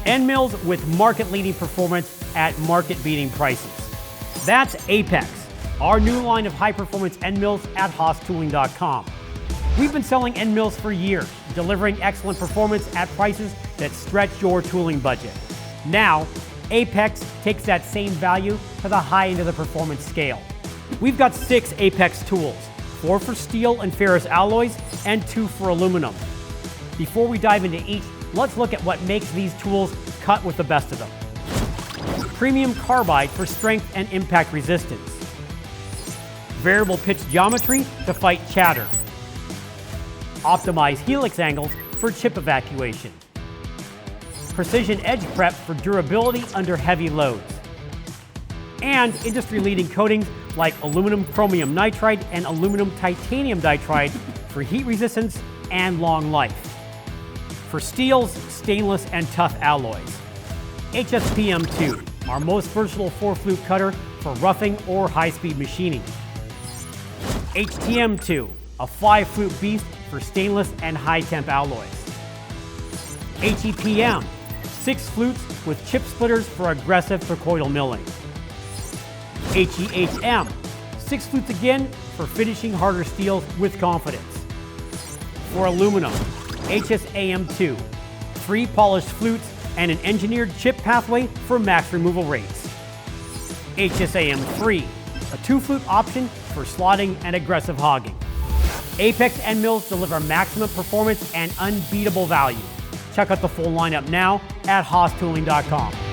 End mills with market-leading performance at market-beating prices. That's APX, our new line of high-performance end mills at HaasTooling.com. We've been selling end mills for years, delivering excellent performance at prices that stretch your tooling budget. Now, APX takes that same value to the high end of the performance scale. We've got 6 APX tools, 4 for steel and ferrous alloys, and 2 for aluminum. Before we dive into each, let's look at what makes these tools cut with the best of them. Premium carbide for strength and impact resistance. Variable pitch geometry to fight chatter. Optimized helix angles for chip evacuation. Precision edge prep for durability under heavy loads. And industry-leading coatings like aluminum chromium nitride and aluminum titanium ditride for heat resistance and long life. For steels, stainless, and tough alloys. HSPM2, our most versatile 4-flute cutter for roughing or high-speed machining. HTM2, a 5-flute beast for stainless and high-temp alloys. HEPM, 6 flutes with chip splitters for aggressive trochoidal milling. HEHM, 6 flutes again for finishing harder steels with confidence. For aluminum, HSAM2, 3 polished flutes and an engineered chip pathway for max removal rates. HSAM3, a 2-flute option for slotting and aggressive hogging. APX end mills deliver maximum performance and unbeatable value. Check out the full lineup now at HaasTooling.com.